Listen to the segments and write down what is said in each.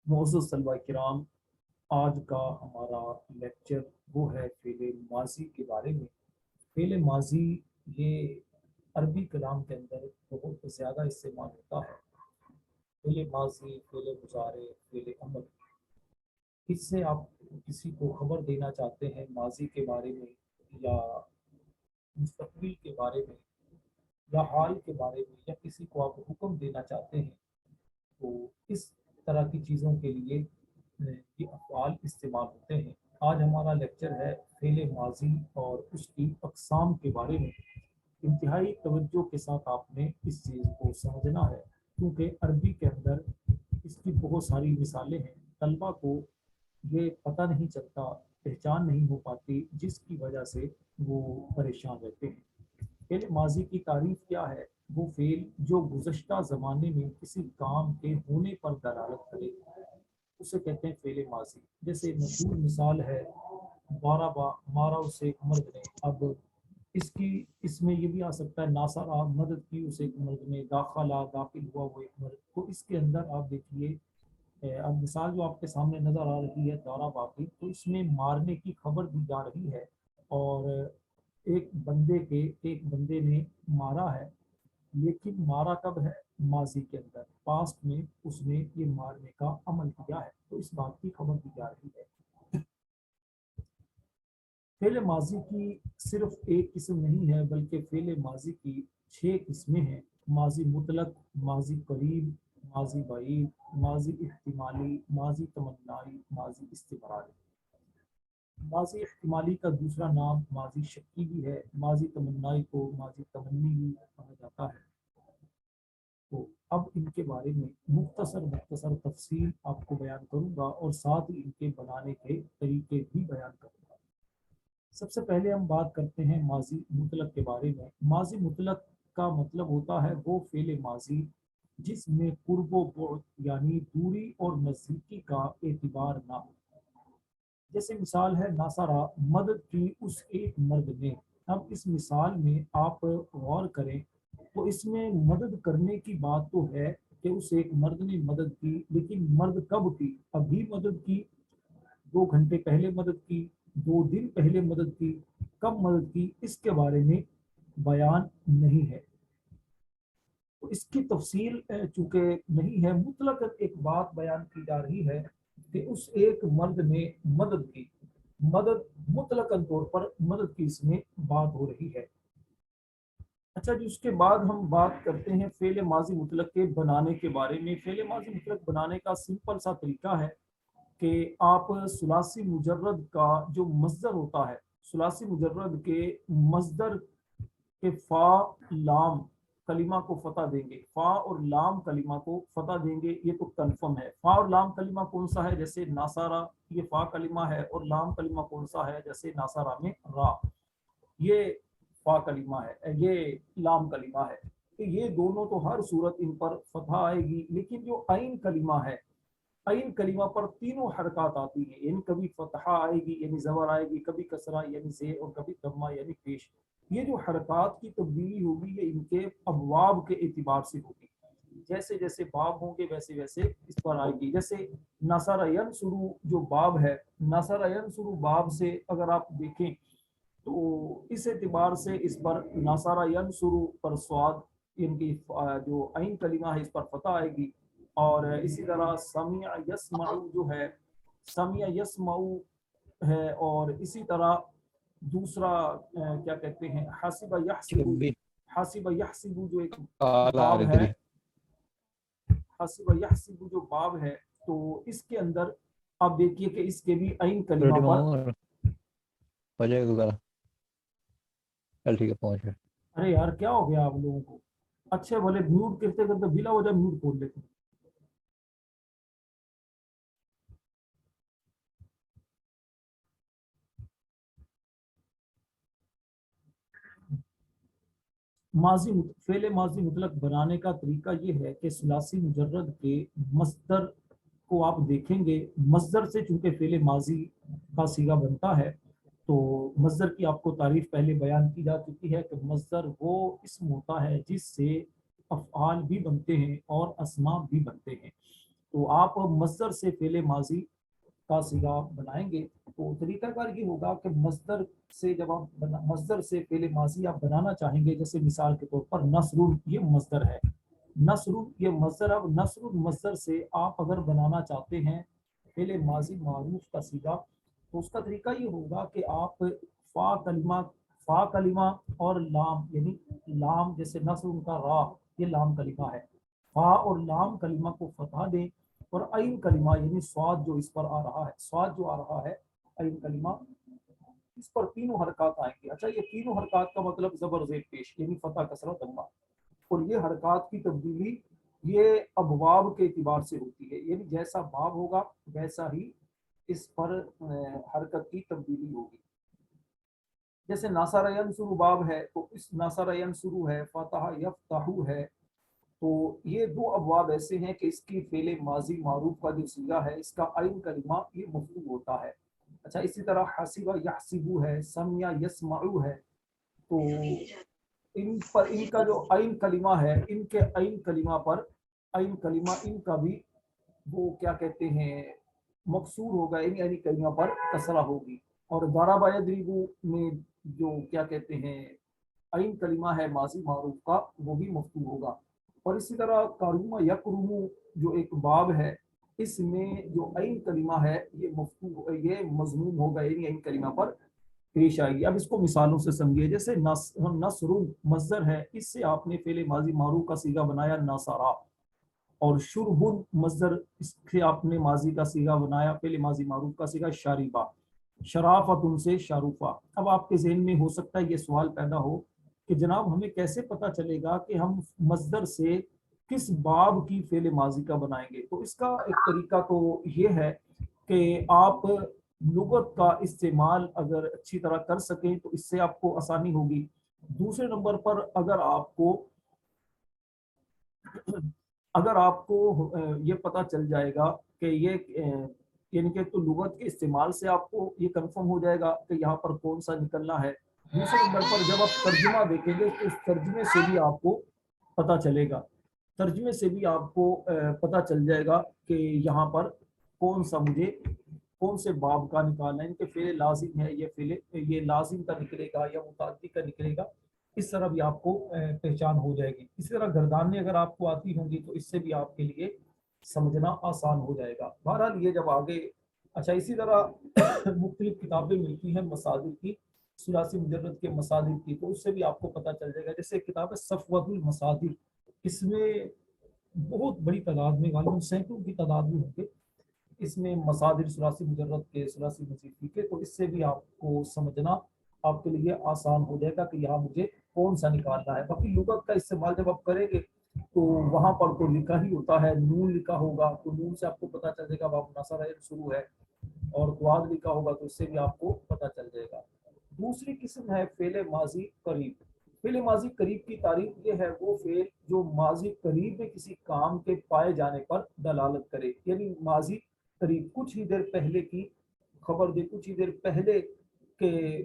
معزز طلبہ کرام، آج کا ہمارا لیکچر وہ ہے فعل ماضی کے بارے میں۔ فعل ماضی یہ عربی کلام کے اندر بہت زیادہ استعمال ہوتا ہے۔ فعل ماضی، فعل مضارع، فعل امر، اس سے آپ کسی کو خبر دینا چاہتے ہیں ماضی کے بارے میں یا مستقبل کے بارے میں یا حال کے بارے میں، یا کسی کو آپ حکم دینا چاہتے ہیں، تو اس طرح کی چیزوں کے لیے یہ افعال استعمال ہوتے ہیں۔ آج ہمارا لیکچر ہے فعل ماضی اور اس کی اقسام کے بارے میں۔ انتہائی توجہ کے ساتھ آپ نے اس چیز کو سمجھنا ہے، کیونکہ عربی کے اندر اس کی بہت ساری مثالیں ہیں۔ طلبہ کو یہ پتہ نہیں چلتا، پہچان نہیں ہو پاتی، جس کی وجہ سے وہ پریشان رہتے ہیں۔ فعل ماضی کی تعریف کیا ہے؟ وہ فعل جو گزشتہ زمانے میں کسی کام کے ہونے پر دلالت کرے، اسے کہتے ہیں فعل ماضی۔ جیسے مشہور مثال ہے ضربا، مارا اسے ایک مرد نے۔ اب اس میں یہ بھی آ سکتا ہے ناصرہ، مدد کی اسے ایک مرد نے، داخلہ، داخل ہوا وہ ایک مرد۔ تو اس کے اندر آپ دیکھیے، اب مثال جو آپ کے سامنے نظر آ رہی ہے ضربا کی، تو اس میں مارنے کی خبر دی جا رہی ہے، اور ایک بندے نے مارا ہے، لیکن مارا کب ہے؟ ماضی کے اندر، پاسٹ میں اس نے یہ مارنے کا عمل کیا ہے، تو اس بات کی خبر دی جا رہی ہے۔ فعل ماضی کی صرف ایک قسم نہیں ہے، بلکہ فعل ماضی کی 6 قسمیں ہیں: ماضی مطلق، ماضی قریب، ماضی بعید، ماضی احتمالی، ماضی تمنائی، ماضی استمراری۔ ماضی احتمالی کا دوسرا نام ماضی شکی بھی ہے۔ ماضی تمنائی کو ماضی تمنی بھی کہا جاتا ہے۔ تو اب ان کے بارے میں مختصر تفصیل آپ کو بیان کروں گا، اور ساتھ ہی ان کے بنانے کے طریقے بھی بیان کروں گا۔ سب سے پہلے ہم بات کرتے ہیں ماضی مطلق کے بارے میں۔ ماضی مطلق کا مطلب ہوتا ہے وہ فعل ماضی جس میں قرب و بعد یعنی دوری اور نزدیکی کا اعتبار نہ ہو۔ جیسے مثال ہے ناصرہ، مدد کی اس ایک مرد نے۔ اب اس مثال میں آپ غور کریں تو اس میں مدد کرنے کی بات تو ہے کہ اس ایک مرد نے مدد کی، لیکن مرد کب کی؟ ابھی مدد کی، 2 گھنٹے پہلے مدد کی، 2 دن پہلے مدد کی، کب مدد کی، اس کے بارے میں بیان نہیں ہے۔ تو اس کی تفصیل چونکہ نہیں ہے، مطلق ایک بات بیان کی جا رہی ہے کہ اس ایک مرد نے مدد کی، مدد مطلق طور پر مدد کی اس میں بات ہو رہی ہے۔ اچھا جی، اس کے بعد ہم بات کرتے ہیں فعل ماضی مطلق کے بنانے کے بارے میں۔ فعل ماضی مطلق بنانے کا سمپل سا طریقہ ہے کہ آپ ثلاثی مجرد کا جو مصدر ہوتا ہے، ثلاثی مجرد کے مصدر کے فا لام کلمہ کو فتح دیں گے، فا اور لام کلمہ کو فتح دیں گے، یہ تو کنفرم ہے۔ فا اور لام کلمہ کون سا ہے؟ جیسے ناصارہ، یہ فا کلمہ ہے، اور لام کلمہ کون سا ہے؟ جیسے ناصارہ میں را، یہ فا کلمہ ہے، یہ لام کلمہ ہے۔ کہ یہ دونوں تو ہر صورت ان پر فتح آئے گی، لیکن جو عین کلمہ ہے، عین کلمہ پر تینوں حرکات آتی ہیں، یعنی کبھی فتحہ آئے گی یعنی زبر آئے گی، کبھی کسرہ یعنی زیر، اور کبھی ضمہ یعنی پیش۔ یہ جو حرکات کی تبدیلی ہوگی یہ ان کے ابواب کے اعتبار سے ہوگی، جیسے جیسے باب ہوں گے ویسے ویسے اس پر آئے گی۔ جیسے نصر ینصر جو باب ہے، نصر ینصر باب سے اگر آپ دیکھیں تو اس اعتبار سے اس پر نصر ینصر پر صاد، ان کی جو عین کلمہ ہے اس پر فتح آئے گی۔ اور اسی طرح سمیع یسمع جو ہے، سمیع یسمع ہے، اور اسی طرح دوسرا کیا کہتے ہیں، حاسب یحسب، حاسب یحسب جو ایک باب ہے، حاسب یحسب جو باب ہے، تو اس کے اندر آپ دیکھیے کہ اس کے بھی عین کلمہ پر چل ٹھیک ہے، پہنچ گئے۔ ارے یار کیا ہو گیا آپ لوگوں کو؟ اچھے بھلے میوٹ کرتے کرتے بلا وجہ میوٹ کھول لیتے ہیں۔ فعل ماضی مطلق بنانے کا طریقہ یہ ہے کہ ثلاثی مجرد کے مصدر کو آپ دیکھیں گے۔ مصدر سے چونکہ فعل ماضی کا صیغہ بنتا ہے، تو مصدر کی آپ کو تعریف پہلے بیان کی جا چکی ہے کہ مصدر وہ اسم ہوتا ہے جس سے افعال بھی بنتے ہیں اور اسماء بھی بنتے ہیں۔ तो आप मस्दर से फेले माजी का सिगा बनाएंगे तो तरीकाकार ये होगा कि मस्दर से जब आप मस्दर से फेले माजी आप बनाना चाहेंगे, जैसे मिसाल के तौर पर नसरुन ये मस्दर है, नसरुन ये मस्दर। अब नसरुन मस्दर से आप अगर बनाना चाहते हैं फेले माजी मारूफ का सिगा, तो उसका तरीका ये होगा कि आप फा कलिमा और लाम, यानी लाम जैसे नसरुन का रा ये लाम कलिमा है, फा और लाम कलिमा को फतहा दें और आइन कलिमा यानी स्वाद जो इस पर आ रहा है, स्वाद जो आ रहा है आइन कलिमा, इस पर तीनों हरकत आएंगे। अच्छा, ये तीनों हरकत का मतलब जबर जेद पेश यानी फतह कसरत दम्मा, और ये हरकत की तब्दीली ये अबवाब के एतबार से होती है, यानी जैसा बाब होगा वैसा ही इस पर हरकत की तब्दीली होगी। जैसे नासरयन शुरू बाब है तो इस नासरयन शुरू है, फतह यफ्ताहू है, तो ये दो अबवाब ऐसे हैं कि इसकी फेले माजी मारूफ का जो सीगा है इसका आइन कलिमा ये मफूल होता है। अच्छा, इसी तरह हसीबा यहसिबू है, समिया यस्माऊ है, तो इन पर इनका जो आइन कलिमा है, इनके आइन कलिमा पर आइन कलिमा इनका भी वो क्या कहते हैं मकसूर होगा, यानी आइन कलिमा पर कसरा होगी। और दाराबा यदरिबू में जो क्या कहते हैं आइन कलिमा है माजी मारूफ का वो भी मफतू होगा। और इसी तरह कारूमा यकरूमू जो एक बाब है इसमें जो आइन कलिमा है ये मफतू ये मजमूम होगा, यानी आइन कलिमा पर पेश आएगी। अब इसको मिसालों से समझिए, जैसे नसरुन मस्दर है, इससे आपने फेले माजी मारूफ का सीगा बनाया नसारा, और शुरहुन मस्दर इससे आपने माजी का सीगा बनाया फेले माजी मारूफ का सीगा शारिबा, शराफतुन से शारूफा। अब आपके जहन में हो सकता है ये सवाल पैदा हो कि जनाब हमें कैसे पता चलेगा कि हम मस्दर से किस बाब की फेले माजी का बनाएंगे। तो इसका एक तरीका तो ये है कि आप लुगत का इस्तेमाल अगर अच्छी तरह कर सकें तो इससे आपको आसानी होगी। दूसरे नंबर पर अगर आपको ये पता चल जाएगा कि ये यानी कि तो लुगत के इस्तेमाल से आपको ये कंफर्म हो जाएगा कि यहाँ पर कौन सा निकलना है। दूसरे नंबर पर जब आप तर्जुमा देखेंगे तो इस तर्जुमे से भी आपको पता चलेगा, तर्जुमे से भी आपको पता चल जाएगा कि यहाँ पर कौन सा मुझे कौन से बाब का निकालना है, इनके फेले लाजिम है, ये लाजिम का निकलेगा या मुताद्दी का निकलेगा, इस तरह भी आपको पहचान हो जाएगी। इसी तरह गर्दानें अगर आपको आती होंगी तो इससे भी आपके लिए समझना आसान हो जाएगा। बहरहाल ये जब आगे, अच्छा इसी तरह मुख्तलिफ किताबें मिलती हैं मसादिर की, सुलासी मुजर्रद के मसादिर की, तो उससे भी आपको पता चल जाएगा। जैसे किताब है सफ़वतुल मसादिर, इसमें बहुत बड़ी तादाद में गालिबन सैकड़ों की तादाद में होंगे इसमें मसादिर सुलासी मुजर्रद के, सुलासी मजीदी के, तो इससे भी आपको समझना आपके लिए आसान हो जाएगा कि यहाँ मुझे कौन सा निकालना है। बाकी लुगत का इस्तेमाल जब आप करेंगे तो वहां पर तो लिखा ही होता है, नून लिखा होगा तो नून से आपको पता चल जाएगा बाब नसर शुरू है, और क्वाद लिखा होगा तो इससे भी आपको पता चल जाएगा। दूसरी किस्म है फेले माजी करीब। फेले माजी करीब की तारीफ ये है वो फेल जो माजी करीब में किसी काम के पाए जाने पर दलालत करे, यानी माजी करीब कुछ ही देर पहले की खबर दे, कुछ ही देर पहले के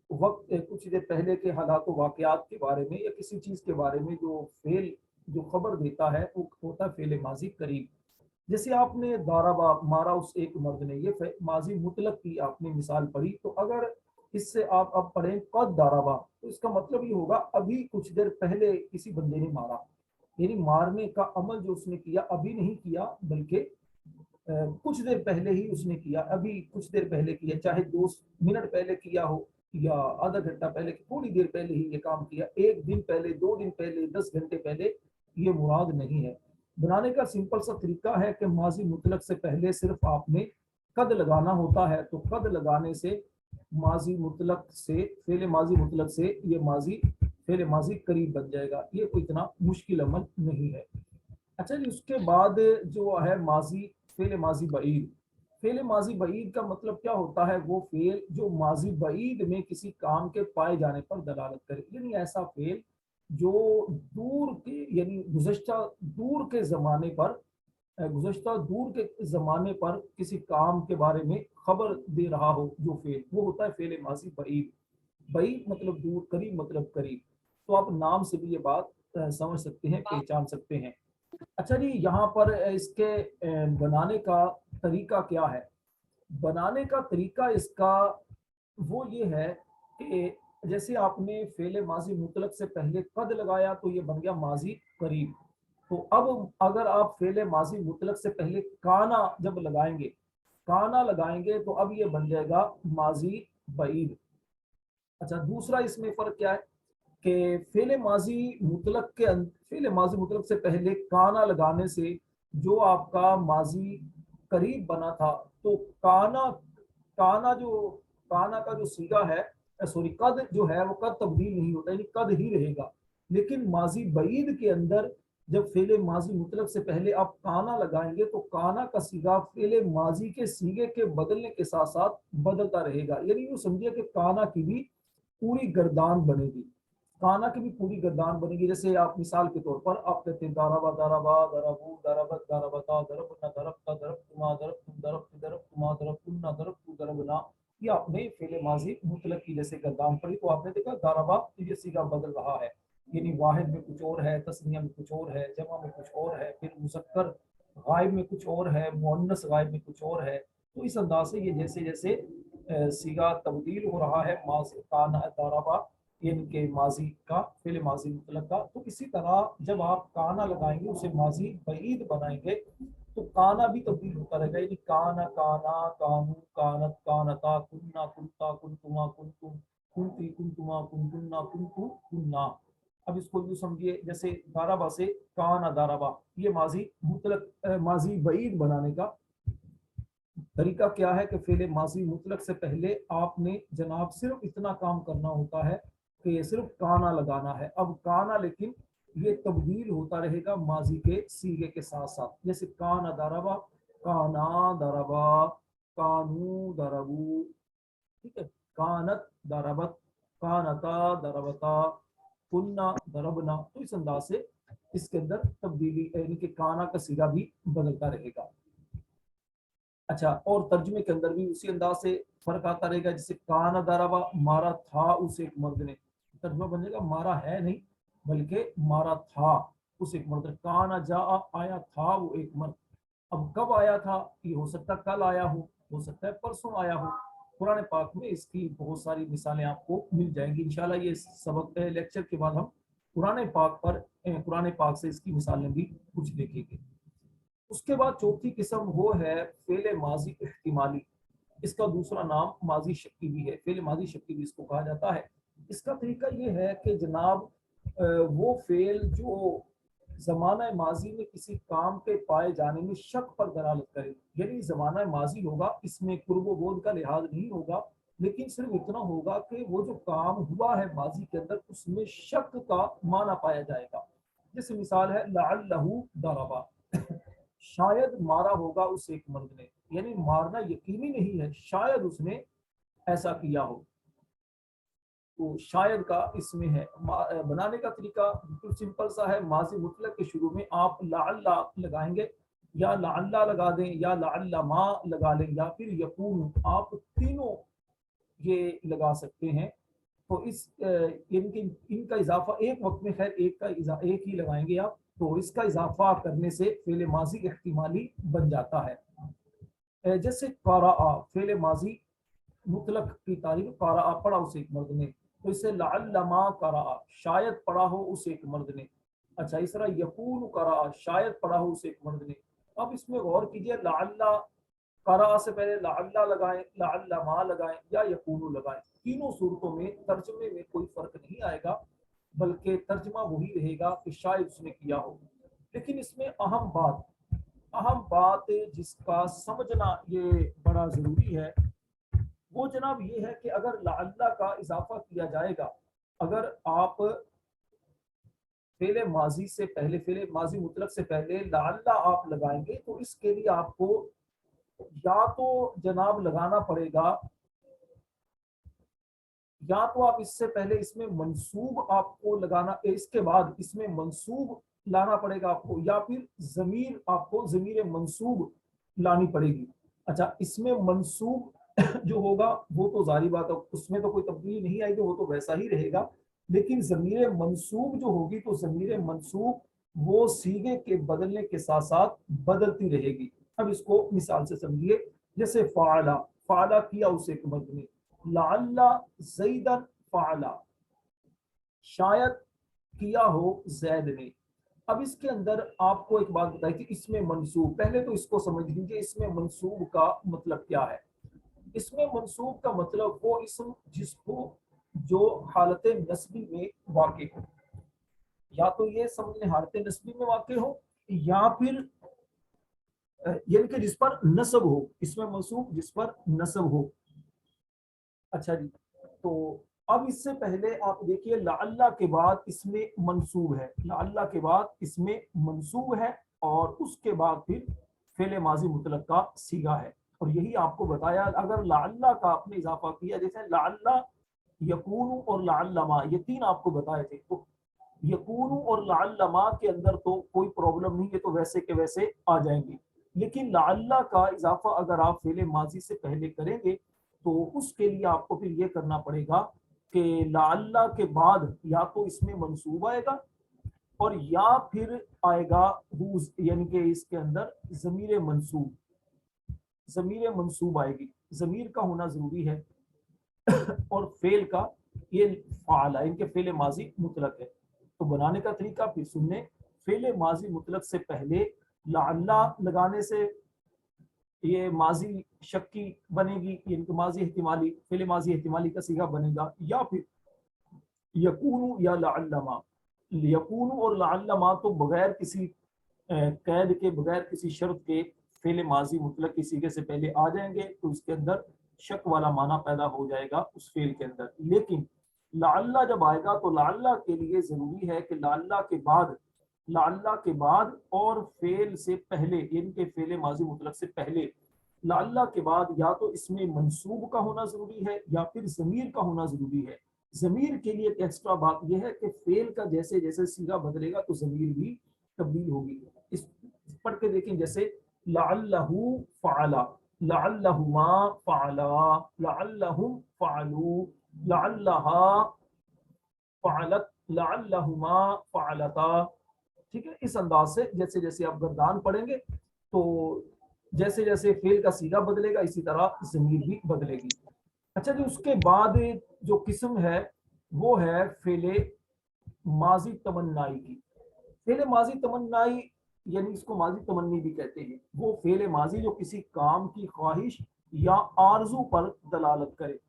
वक्त, कुछ ही देर पहले के हालात वाकयात के बारे में या किसी चीज के बारे में जो फेल जो खबर देता है वो होता है फेले माजी करीब। जैसे आपने दाराबा मारा उस एक मर्द ने, ये माजी मुतलक की आपने मिसाल पढ़ी, तो अगर इससे आप अब पढ़ें कद दाराबा तो इसका मतलब ये होगा अभी कुछ देर पहले किसी बंदे ने मारा, यानी मारने का अमल जो उसने किया अभी नहीं किया बल्कि कुछ देर पहले ही उसने किया, अभी कुछ देर पहले किया, चाहे 2 मिनट पहले किया हो या आधा घंटा पहले, थोड़ी देर पहले ही ये काम किया, 1 दिन पहले, 2 दिन पहले, 10 घंटे पहले, ये मुराद नहीं है। बनाने का सिंपल सा तरीका है कि माजी मुतलक से पहले सिर्फ आपने कद लगाना होता है, तो कद लगाने से माजी मुतलक से फेले माजी मुतलक से ये माजी फेले माजी करीब बन जाएगा, ये कोई इतना मुश्किल अमल नहीं है। अच्छा जी, उसके बाद जो है माजी फेल माजी बईद। फेल माजी बईद का मतलब क्या होता है, वो फेल जो माजी बईद में किसी काम के पाए जाने पर दलालत करे, यानी ऐसा फेल जो दूर के यानी गुज़श्ता दूर के ज़माने पर गुज़श्ता दूर के ज़माने पर किसी काम के बारे में खबर दे रहा हो, जो फेल वो होता है फेल माजी बईद। बईद मतलब दूर, करीब मतलब करीब। तो आप नाम से भी ये बात समझ सकते हैं, पहचान सकते हैं। अच्छा जी, यहाँ पर इसके बनाने का तरीका क्या है? बनाने का तरीका इसका वो ये है कि जैसे आपने फेले माजी मुतलक से पहले कद लगाया तो ये बन गया माजी करीब। तो अब अगर आप फेले माजी मुतलक से पहले काना जब लगाएंगे, काना लगाएंगे तो अब ये बन जाएगा माजी बईद। अच्छा, दूसरा इसमें फर्क क्या है कि फेले माजी मुतलक के फेले माजी मुतलक से पहले काना लगाने से जो आपका माजी करीब बना था, तो काना काना जो काना का जो सीगा है, सॉरी कद जो है वो कद तब्दील नहीं होता, यानी कद ही रहेगा। लेकिन माजी बईद के अंदर जब फेले माजी मुतलक से पहले आप काना लगाएंगे तो काना का सीगा फेले माजी के सीगे के बदलने के साथ साथ बदलता रहेगा। यानी यूं समझिए कि काना की भी पूरी गर्दान बनेगी, काना की भी पूरी गर्दान बनेगी। जैसे आप मिसाल के तौर पर आप कहते हैं दाराबा दाराबा दराबू दराबत दाराबता दरबना दरबता दरबतुमा दरबतुम दरबती दरबतुमा दरबतुन्ना दरबतु दरबना। ये आपने फेले माजी मुतलक की जैसे गर्दान पड़ी तो आपने देखा दाराबा ये सीगा बदल रहा है, यानी वाहिद में कुछ और है, तस्निया में कुछ और है, जमा में कुछ और है, फिर मुज़क्कर गायब में कुछ और है, मुअन्नस गायब में कुछ और है। तो इस अंदाज से ये जैसे जैसे सीगा तब्दील हो रहा है माजी काना दाराबा इनके माजी का फेल माजी मुतलक का, तो इसी तरह जब आप काना लगाएंगे उसे माजी बईद बनाएंगे तो काना भी तब्दील होता रहेगा। यानी काना काना कानू कानत कानता कुन्ना कुनता कुनतुमा कुनतुम कुनती कुनतुमा कुनतुन्ना कुनतु कुन्ना। अब इसको यूं समझिए जैसे दाराबा से काना दाराबा, ये माजी मुतलक माजी बईद बनाने का तरीका क्या है कि फेले माजी मुतलक से पहले आपने जनाब सिर्फ इतना काम करना होता है कि सिर्फ काना लगाना है। अब काना लेकिन ये तब्दील होता रहेगा माजी के सीगे के साथ साथ, जैसे काना दरबा, काना दरबा, कानू दरबू, ठीक है, कानत दरबत, कानता दरबता, कुन्ना दरबना। तो इस अंदाज से इसके अंदर तब्दीली यानी कि काना का सीगा भी बदलता रहेगा। अच्छा, और तर्जुमे के अंदर भी उसी अंदाज से फर्क आता रहेगा। जैसे काना दाराबा मारा था उस एक मर्द ने, तर्जुमा बन जाएगा मारा है नहीं बल्कि मारा था उस एक मर्द ने। काना जा आया था वो एक मर्द। अब कब आया था, ये हो सकता है कल आया हो सकता है परसों आया हो। कुरान पाक में इसकी बहुत सारी मिसालें आपको मिल जाएंगी। इंशाल्लाह ये सबक लेक्चर के बाद हम कुरान पाक से इसकी मिसालें भी कुछ देखेंगे। उसके बाद चौथी किस्म वो है फेले माजी इहतिमाली। इसका दूसरा नाम माजी शक्की भी है, फेले माजी शक्की भी इसको कहा जाता है। इसका तरीका ये है कि जनाब वो फेल जो जमाना माजी में किसी काम के पाए जाने में शक पर दलालत करे, यानी जमाना माजी होगा इसमें कुर्ब बोध का लिहाज नहीं होगा, लेकिन सिर्फ इतना होगा कि वो जो काम हुआ है माजी के अंदर उसमें शक का माना पाया जाएगा। जैसे मिसाल है लअल्लहु दरबा, शायद मारा होगा उस एक मर्द ने, यानी मारना यकीनी नहीं है, शायद उसने ऐसा किया हो। तो शायद का इसमें है। बनाने का तरीका बिल्कुल सिंपल सा है। माजी मुतलक के शुरू में आप लाअल्ला लगाएंगे, या लाअल्ला लगा दें, या लाअल्ला मा लगा लें, या फिर यकून, आप तीनों ये लगा सकते हैं। तो इनका इजाफा एक वक्त में, खैर एक ही लगाएंगे आप, तो इसका इजाफा करने से फेले माजी इहतिमाली बन जाता है। जैसे कारा, फेले माजी मुतलक की तारीफ, कारा पढ़ा उस एक मर्द ने, तो इसे लअल्लमा करा, शायद पढ़ा हो उस एक मर्द ने। अच्छा, इस तरह यकून करा, शायद पढ़ा हो उस एक मर्द ने। अब इसमें गौर कीजिए, लअल्ला करा से पहले लअल्ला लगाएं, लअल्लमा लगाएं या यकून लगाएं, तीनों सूरतों में तर्जमे में कोई फर्क नहीं आएगा, बल्कि तर्जमा वही रहेगा कि शायद उसने किया हो। लेकिन इसमें अहम बात जिसका समझना ये बड़ा जरूरी है, वो जनाब ये है कि अगर लअल्ला का इजाफा किया जाएगा, अगर आप फेले माजी से पहले, फेले माजी मुतलक से पहले लअल्ला आप लगाएंगे तो इसके लिए आपको या तो जनाब लगाना पड़ेगा, या तो आप इससे पहले इसमें मंसूब आपको लगाना, इसके बाद इसमें मंसूब लाना पड़ेगा आपको, या फिर जमीर आपको जमीर मंसूब लानी पड़ेगी। अच्छा, इसमें मंसूब जो होगा वो तो जारी बात है, उसमें तो कोई तब्दीली नहीं आएगी, वो तो वैसा ही रहेगा। लेकिन जमीर मंसूब जो होगी तो जमीर मंसूब वो सीगे के बदलने के साथ साथ बदलती रहेगी। अब इसको मिसाल से समझिए, जैसे फ़ाला, फ़ाला किया उसे एक मर्द ने, लअल्ला ज़ैदन फ़ाला, शायद किया हो जैद ने। अब इसके अंदर आपको एक बात बताई कि इसमें मंसूब, पहले तो इसको समझ लीजिए इसमें मंसूब का मतलब क्या है। इसमें मंसूब का मतलब वो इसम जिसको जो हालत नस्बी में वाक़े हो, या तो ये समझ लें हालत नस्बी में वाक़े हो, या फिर यानी कि जिस पर नस्ब हो, इसमें मंसूब जिस पर नस्ब हो। अच्छा जी, तो अब इससे पहले आप देखिए लअल्ला के बाद इसमें मंसूब है, लअल्ला के बाद इसमें मंसूब है, और उसके बाद फिर फेले माजी मुतलक का सीगा है। और यही आपको बताया, अगर लअल्ला का आपने इजाफा किया, जैसे लअल्ला, यकूनु और लअल्लमा, ये तीन आपको बताए थे, तो यकूनु और लअल्लमा के अंदर तो कोई प्रॉब्लम नहीं है, तो वैसे के वैसे आ जाएंगे। लेकिन लअल्ला का इजाफा अगर आप फेले माजी से पहले करेंगे तो उसके लिए आपको फिर ये करना पड़ेगा कि लअल्ला के बाद या तो इसमें मंसूब आएगा, और या फिर आएगा हुज, यानी कि इसके अंदर ज़मीर मंसूब, ज़मीर मंसूब आएगी, ज़मीर का होना जरूरी है। और फेल का ये फाला, इनके फेले माजी मुतलक है। तो बनाने का तरीका फिर सुनने, फेले माजी मुतलक से पहले लअल्ला लगाने से ये माजी शक्की बनेगी, इनके माजी एहतिमाली, फेले माजी एहतिमाली का सीगा बनेगा, या फिर यकूनु या लअल्लमा। यकूनु और लअल्लमा तो बगैर किसी कैद के, बगैर किसी शर्त के फेले माजी मुतलक के सीगे से पहले आ जाएंगे, तो इसके अंदर शक वाला माना पैदा हो जाएगा उस फेल के अंदर। लेकिन लअल्ला जब आएगा तो लअल्ला के लिए जरूरी है कि लअल्ला के बाद, लअल्ला के बाद और फेल से पहले, इनके फेले माजी मुतलक से पहले, लअल्ला के बाद या तो इसमें मंसूब का होना जरूरी है या फिर ज़मीर का होना जरूरी है। ज़मीर के लिए एक एक्स्ट्रा बात यह है कि फेल का जैसे जैसे सीगा बदलेगा तो ज़मीर भी तब्दील होगी। इस पढ़ के देखें, जैसे लअल्लहु फ़अला, लअल्लहुमा फ़अला, लअल्लहुम फ़अलू, लअल्लहा फ़अलत, लअल्लहुमा फ़अलता। ठीक है, इस अंदाज से जैसे जैसे आप गर्दान पढ़ेंगे तो जैसे जैसे फेल का सीगा बदलेगा इसी तरह ज़मीर भी बदलेगी। अच्छा जी, उसके बाद जो किस्म है वो है फेले माजी तमन्नाई की। फेले माजी तमन्नाई यानी इसको माजी तमन्नी भी कहते हैं, वो फेले माजी जो किसी काम की ख्वाहिश या आरजू पर दलालत करे।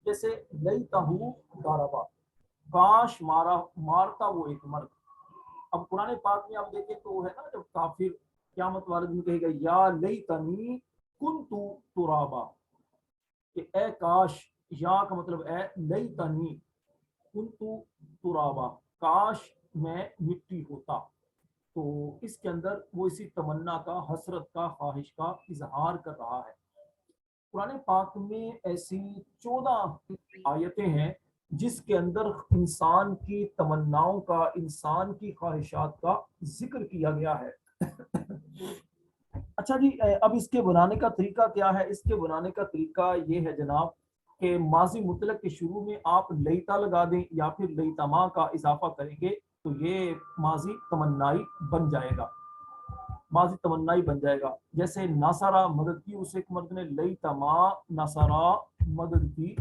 जैसे लैतहू दारबा, काश मारा, मारता वो एक मर्द। अब कुरान पाक में आप देखें तो है ना, जब काफिर क़यामत वाले दिन कहेगा या लैतनी कुन्तु तुराबा, कि ए काश, या का मतलब ए लैतनी कुन्तु तुराबा, काश मैं मिट्टी होता। तो इसके अंदर वो इसी तमन्ना का, हसरत का, ख्वाहिश का इजहार कर रहा है। कुरान पाक में ऐसी 14 आयतें हैं जिसके अंदर इंसान की तमन्नाओं का, इंसान की ख्वाहिशात का जिक्र किया गया है। अच्छा जी, अब इसके बनाने का तरीका क्या है? इसके बनाने का तरीका ये है जनाब कि माजी मुतलक के शुरू में आप लईता लगा दें या फिर लईतमा का इजाफा करेंगे तो ये माजी तमन्नाई बन जाएगा, माजी तमन्नाई बन जाएगा। जैसे नासारा, मदद की उसे एक मर्द ने, लईतमा नासारा, मदद की,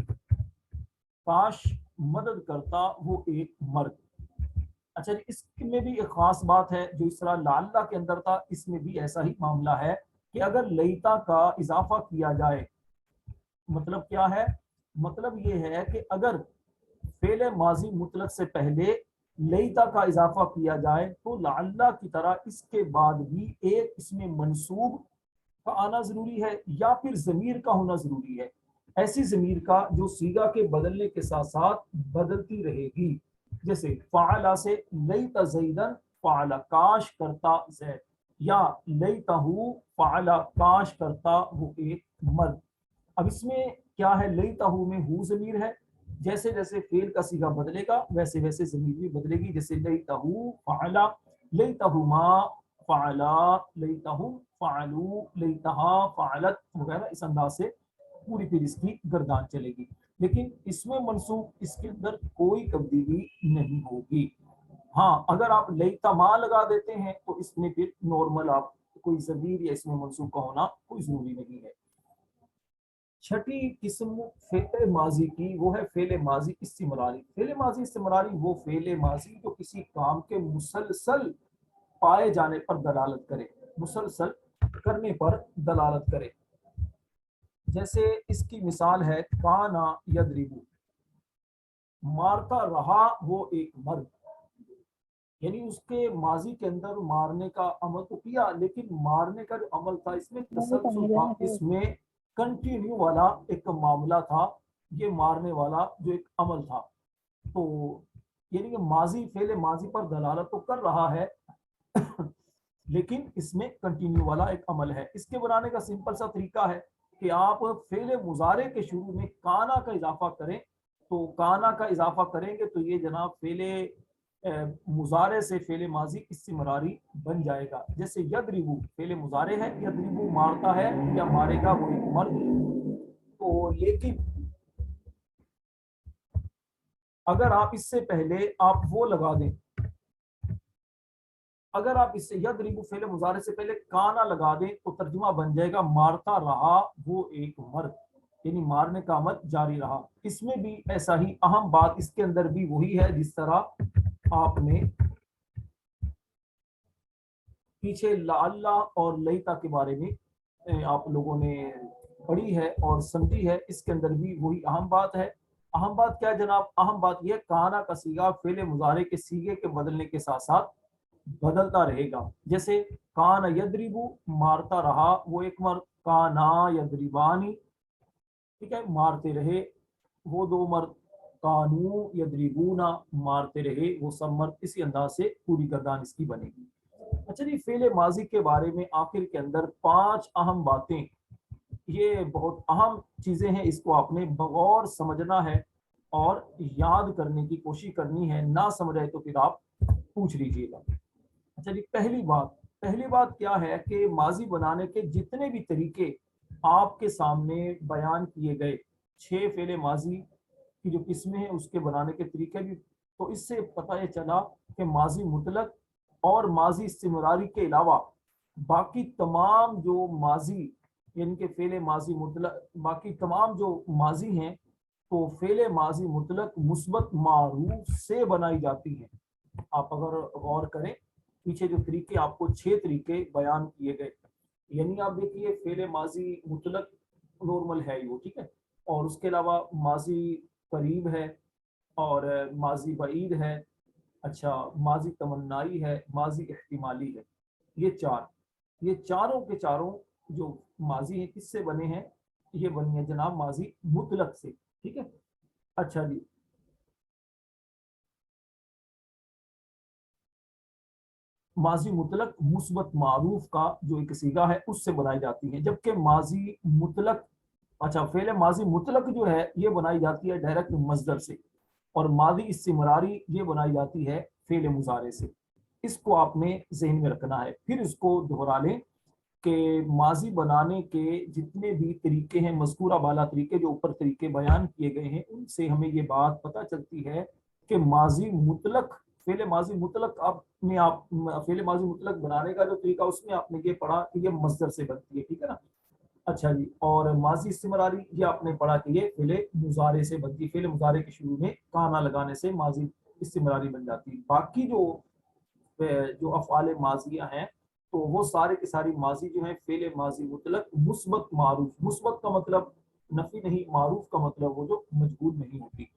काश मदद करता वो एक मर्द। अच्छा जी, इसमें भी एक खास बात है, जो इस तरह लाल्ला के अंदर था इसमें भी ऐसा ही मामला है कि अगर लईता का इजाफा किया जाए, मतलब क्या है? मतलब ये है कि अगर फेले माजी मुतलक से पहले लईता का इजाफा किया जाए तो लाल्ला की तरह इसके बाद भी एक इसमें मंसूब का आना जरूरी है या फिर जमीर का होना जरूरी है। ऐसी जमीर का जो सीगा के बदलने के साथ साथ बदलती रहेगी। जैसे फ़अला से लईता ज़ैदन फ़अला, काश करता ज़ैद, या लईतहू फ़अला, काश करता वो एक मर्द। अब इसमें क्या है, लईतहू में हु ज़मीर है, जैसे जैसे फेल का सीगा बदलेगा वैसे वैसे ज़मीर भी बदलेगी। जैसे लईतहू फ़अला, लईतहुमा फ़अला, लईतहुम फ़अलू, लईतहा फ़अलत वगैरह, इस अंदाज से पूरी फिर इसकी गर्दान चलेगी। लेकिन इसमें मंसूब, इसके अंदर कोई तब्दीली नहीं होगी। हाँ, अगर आप लईतमा लगा देते हैं तो इसमें फिर नॉर्मल आप कोई ज़मीर या इसमें मंसूब का होना कोई जरूरी नहीं है। छठी किस्म फेले माजी की वो है फेले माजी इस्तिमरारी। फेले माजी इस्तिमरारी वो फेले माजी जो किसी काम के मुसलसल पाए जाने पर दलालत करे, मुसलसल करने पर दलालत करे। जैसे इसकी मिसाल है काना यदरिबू, मारता रहा वो एक मर्द, यानी उसके माजी के अंदर मारने का अमल तो किया, लेकिन मारने का जो अमल था इसमें तसलसल था, इसमें कंटिन्यू वाला एक मामला था, ये मारने वाला जो एक अमल था। तो यानी कि माजी फेले माजी पर दलालत तो कर रहा है लेकिन इसमें कंटिन्यू वाला एक अमल है। इसके बनाने का सिंपल सा तरीका है कि आप फेले मुजारे के शुरू में काना का इजाफा करें, तो काना का इजाफा करेंगे तो ये जनाब फेले मुजारे से फेले माजी इस्तिमरारी बन जाएगा। जैसे यदरिबू फेले मुजारे है, यदरिबू मारता है या मारेगा वो एक मर्द। तो लेकिन अगर आप इससे पहले आप वो लगा दें, अगर आप इससे यदरिबू फेले मुजारे से पहले काना लगा दें तो तर्जुमा बन जाएगा मारता रहा वो एक मर्द, यानी मारने का अमल जारी रहा। इसमें भी ऐसा ही अहम बात इसके अंदर भी वही है जिस तरह आपने पीछे लाल्ला और लईता के बारे में आप लोगों ने पढ़ी है और समझी है, इसके अंदर भी वही अहम बात है। अहम बात क्या है जनाब? अहम बात यह काना का सीगा फेले मुजारे के सीगे के बदलने के साथ साथ बदलता रहेगा। जैसे काना यदरिबू मारता रहा वो एक मर्द, काना यदरिबानी, ठीक है, मारते रहे वो दो मर्द, कानू यदरिबूना मारते रहे वो सब मर्द। इसी अंदाज से पूरी गर्दान इसकी बनेगी। अच्छा जी, फेले माजी के बारे में आखिर के अंदर 5 अहम बातें, ये बहुत अहम चीजें हैं, इसको आपने बगौर समझना है और याद करने की कोशिश करनी है। ना समझ आए तो फिर आप पूछ लीजिएगा। अच्छा जी, पहली बात क्या है कि माजी बनाने के जितने भी तरीके आपके सामने बयान किए गए, 6 फेले माजी की जो किस्में हैं उसके बनाने के तरीके भी, तो इससे पता ये चला कि माजी मुतलक और माजी इस्तिमरारी के अलावा बाकी तमाम जो माजी यानी कि फेले माजी मुतलक, बाकी तमाम जो माजी हैं तो फेले माजी मुतलक मुस्बत मारूफ से बनाई जाती हैं। आप अगर गौर करें पीछे जो तरीके आपको 6 तरीके बयान किए गए, यानी आप देखिए फेले माजी मुतलक नॉर्मल है वो, ठीक है, और उसके अलावा माजी करीब है और माजी बईद है, अच्छा माजी तमन्नाई है, माजी इहतिमाली है। ये चारों के चारों जो माजी हैं किससे बने हैं? ये बनी है जनाब माजी मुतलक से, ठीक है। अच्छा जी, माजी मुतलक मुस्बत मारूफ का जो एक सीगा है उससे बनाई जाती है, जबकि माजी मुतलक, अच्छा फेले माजी मुतलक जो है ये बनाई जाती है डायरेक्ट मजदर से, और मादी इस्तिमरारी ये बनाई जाती है फेले मुजारे से। इसको आपने जहन में रखना है। फिर इसको दोहरा लें कि माजी बनाने के जितने भी तरीके हैं, मज़कूरा बाला तरीके जो ऊपर तरीके बयान किए गए हैं, उनसे हमें ये बात पता चलती है कि माजी मुतलक, फेले माजी मुतलक आपने आप फेले माजी मुतलक बनाने का जो तरीका उसमें आपने ये पढ़ा कि ये मस्दर से बनती है, ठीक है ना। अच्छा जी, और माजी इस्तिमरारी ये आपने पढ़ा कि ये फेले मुजारे से बनती है, फेले मुजारे के शुरू में काना लगाने से माजी इस्तिमरारी बन जाती है। बाकी जो अफ़आल माजिया हैं तो वो सारे की सारी माजी जो है फेले माजी मुतलक मुस्बत मारूफ, मुस्बत का मतलब नफी नहीं, मारूफ का मतलब वो जो मजबूर नहीं होती।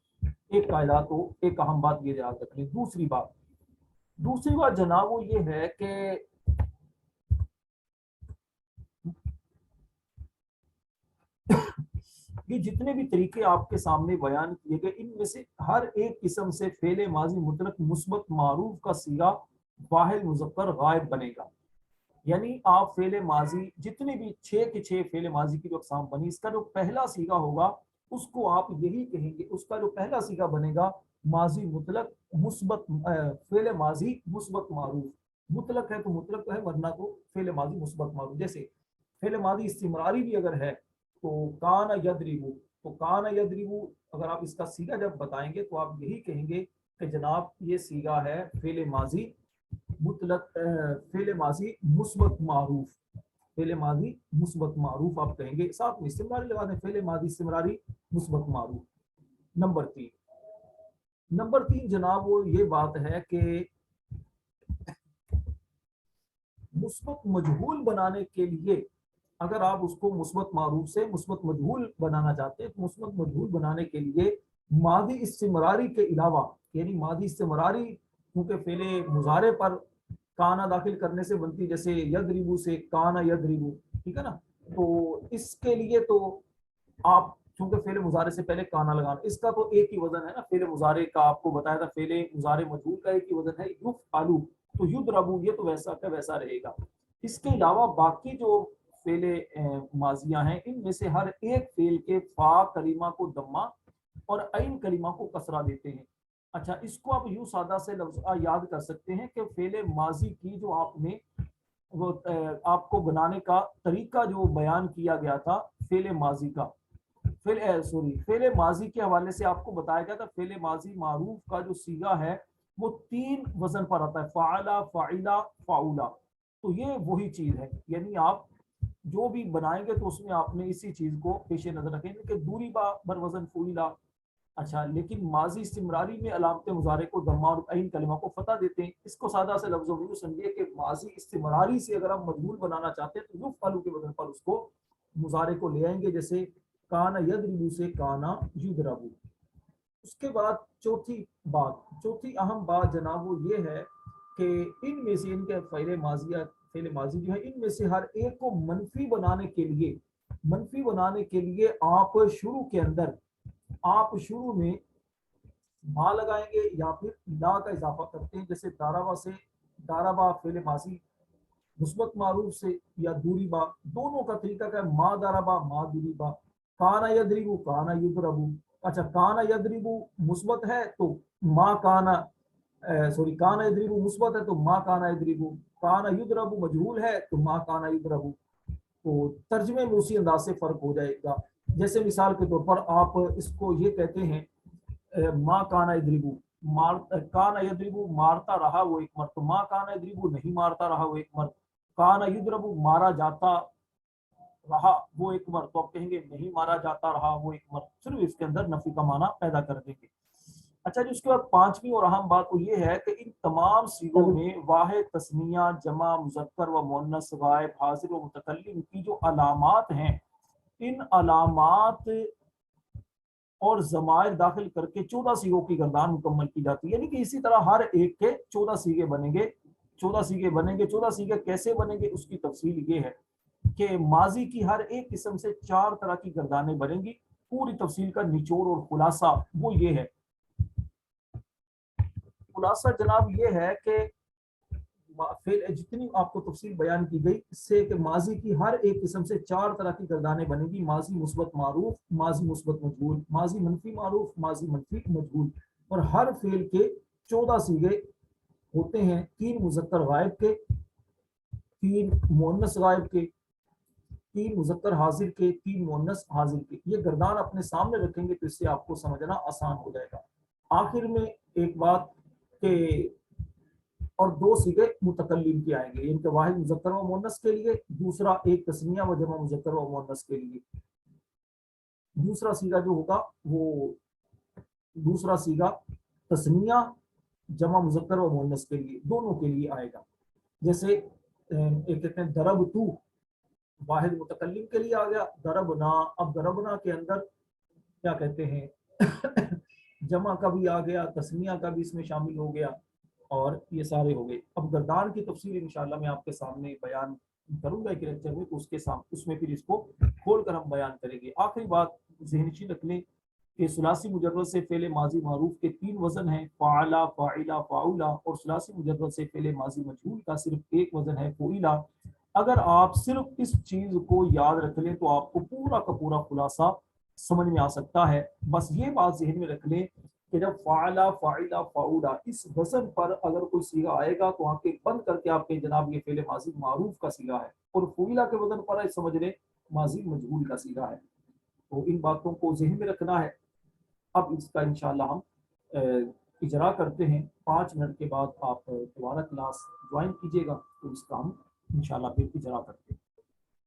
एक कायदा तो एक अहम बात ये याद रख लें। दूसरी बात जनाब वो ये है कि ये जितने भी तरीके आपके सामने बयान किए गए इनमें से हर एक किस्म से फेले माजी मुतलक मुस्बत मारूफ का सीगा वाहिद मुज़क्कर गायब बनेगा। यानी आप फेले माजी जितने भी 6 के 6 फेले माजी की जो अक़साम बनी, इसका जो पहला सीगा होगा उसको आप यही कहेंगे, उसका जो पहला सीगा बनेगा माजी मुतलक मुस्बत फेले माजी मुस्बत मारूफ। मुतलक है तो मुतलक तो है, वरना तो फेले माजी मुस्बत मारूफ। जैसे फेले माजी इस्तिमरारी भी अगर है तो काना यदरिबू, तो काना यदरिबू अगर आप इसका सीगा जब बताएंगे तो आप यही कहेंगे کہ جناب یہ سیگا ہے فعل ماضی مطلق، فعل ماضی مثبت معروف، فعل ماضی مثبت معروف آپ کہیں گے، ساتھ میں استمراری لگا دیں، فعل ماضی استمراری مثبت معروف۔ نمبر تین جناب وہ یہ بات ہے کہ مثبت مجہول بنانے کے لیے اگر آپ اس کو مثبت معروف سے مثبت مجہول بنانا چاہتے ہیں تو مثبت مجہول بنانے کے لیے ماضی استمراری کے علاوہ، یعنی ماضی استمراری کیونکہ فعل مضارع پر کانا داخل کرنے سے بنتی، جیسے یضربو سے کانا یضربو، ٹھیک ہے نا، تو اس کے لیے تو آپ چونکہ فعل مضارع سے پہلے کانا لگانا، اس کا تو ایک ہی وزن ہے نا، فعل مضارع کا آپ کو بتایا تھا فعل مضارع مجہول کا ایک ہی وزن ہے یفعلو، تو یضربو یہ تو ویسا کا ویسا رہے گا۔ اس کے علاوہ باقی جو فعل ماضیاں ہیں ان میں سے ہر ایک فعل کے فا کلمہ کو دمہ اور عین کلمہ کو کسرہ دیتے ہیں۔ اچھا اس کو آپ یوں سادہ سے لفظ یاد کر سکتے ہیں کہ فعل ماضی کی جو آپ نے وہ آپ کو بنانے کا طریقہ جو بیان کیا گیا تھا فعل ماضی کا، فعل ماضی کے حوالے سے آپ کو بتایا گیا تھا فعل ماضی معروف کا جو صیغہ ہے وہ 3 وزن پر آتا ہے، فعلا، فعلا، فعولا، تو یہ وہی چیز ہے، یعنی آپ جو بھی بنائیں گے تو اس میں آپ نے اسی چیز کو پیش نظر رکھیں گے کہ دوری با بر وزن فعلا۔ اچھا لیکن ماضی استمراری میں علامت مضارع کو ضمہ اور عین کلمہ کو فتح دیتے ہیں۔ اس کو سادہ سے لفظوں میں سمجھیے کہ ماضی استمراری سے اگر ہم مجہول بنانا چاہتے ہیں تو یفعلو کے وزن پر اس کو مضارع کو لے آئیں گے، جیسے کانا یضربو سے کانا یضربو۔ اس کے بعد چوتھی اہم بات جناب وہ یہ ہے کہ ان میں سے ان کے فعل ماضی جو ہے ان میں سے ہر ایک کو منفی بنانے کے لیے آپ شروع میں ما لگائیں گے یا پھر لا کا اضافہ کرتے ہیں، جیسے دارابا سے دارابا فعل ماضی مثبت معروف سے یا دوری با، دونوں کا طریقہ کیا ہے، ما دارابا ما دوری با، کانا یضربو کانا یضربو۔ اچھا کانا یضربو مثبت ہے تو ما کانا کانا یضربو مثبت ہے تو ما کانا یضربو، کانا یضربو مجہول ہے تو ما کانا یضربو، تو ترجمے میں اسی انداز سے فرق ہو جائے گا۔ جیسے مثال کے طور پر آپ اس کو یہ کہتے ہیں ما کانا یضربو، کانا یضربو مارتا رہا وہ ایک مرد، تو ما کانا یضربو نہیں مارتا رہا وہ ایک مرد، کانا یضربو مارا جاتا رہا وہ ایک مرد، تو آپ کہیں گے نہیں مارا جاتا رہا وہ ایک مرد، صرف اس کے اندر نفی کا معنی پیدا کر دیں گے۔ اچھا جی اس کے بعد پانچویں اور اہم بات وہ یہ ہے کہ ان تمام صیغوں میں واحد، تثنیہ، جمع، مذکر و مؤنث، غائب، حاضر و متکلم کی جو علامات ہیں ان علامات اور ضمائر داخل کر کے 14 صیغوں کی گردان مکمل کی جاتی ہے، یعنی کہ اسی طرح ہر ایک کے 14 صیغے بنیں گے 14 صیغے کیسے بنیں گے اس کی تفصیل یہ ہے کہ ماضی کی ہر ایک قسم سے 4 طرح کی گردانیں بنیں گی، پوری تفصیل کا نچوڑ اور خلاصہ وہ یہ ہے، خلاصہ جناب یہ ہے کہ جتنی آپ کو تفصیل بیان کی گئی اس سے کہ ماضی کی ہر ایک قسم سے 4 طرح کی گردانیں بنیں گی، ماضی مثبت معروف، ماضی مثبت مجہول، ماضی منفی معروف، ماضی منفی مجہول، اور ہر فعل کے 14 صیغے ہوتے ہیں، 3 مذکر غائب کے، 3 مؤنث غائب کے، 3 مذکر حاضر کے، 3 مؤنث حاضر کے، یہ گردان اپنے سامنے رکھیں گے تو اس سے آپ کو سمجھنا آسان ہو جائے گا۔ آخر میں ایک بات کہ اور 2 صیغے متکلم کے آئیں گے، ان کے واحد مذکر و مؤنث کے لیے، دوسرا ایک تثنیہ و جمع مذکر و مؤنث کے لیے۔ دوسرا صیغہ جو ہوگا وہ دوسرا صیغہ تثنیہ، جمع مذکر و مؤنث کے لیے، دونوں کے لیے آئے گا، جیسے ایک کہتے ہیں ضرب تو واحد متکلم کے لیے آ گیا، ضربنا، اب ضربنا کے اندر کیا کہتے ہیں جمع کا بھی آ گیا، تثنیہ کا بھی اس میں شامل ہو گیا، اور یہ سارے ہو گئے۔ اب گردان کی تفصیل انشاءاللہ میں آپ کے سامنے بیان کروں گا ایک لیکچر میں، تو اس میں پھر اس کو کھول کر ہم بیان کریں گے۔ آخری بات ذہن نشین رکھ لیں کہ ثلاثی مجرد سے فعل ماضی معروف کے 3 وزن ہیں، فعلا، فاعلا، فاعولا، اور ثلاثی مجرد سے فعل ماضی مجہول کا صرف ایک وزن ہے، فعلا۔ اگر آپ صرف اس چیز کو یاد رکھ لیں تو آپ کو پورا کا پورا خلاصہ سمجھ میں آ سکتا ہے۔ بس یہ بات ذہن میں رکھ لیں کہ جب فعلا، فاعلا، فاعولا اس وزن پر اگر کوئی صیغہ آئے گا تو آنکھیں بند کر کے آپ کے جناب یہ فعل ماضی معروف کا صیغہ ہے، اور فعلا کے وزن پر ہے سمجھ لیں ماضی مجہول کا صیغہ ہے۔ تو ان باتوں کو ذہن میں رکھنا ہے۔ اب اس کا انشاءاللہ ہم اجرا کرتے ہیں، 5 منٹ کے بعد آپ دوبارہ کلاس جوائن کیجیے گا تو اس کا ہم انشاءاللہ پھر اجرا کرتے ہیں۔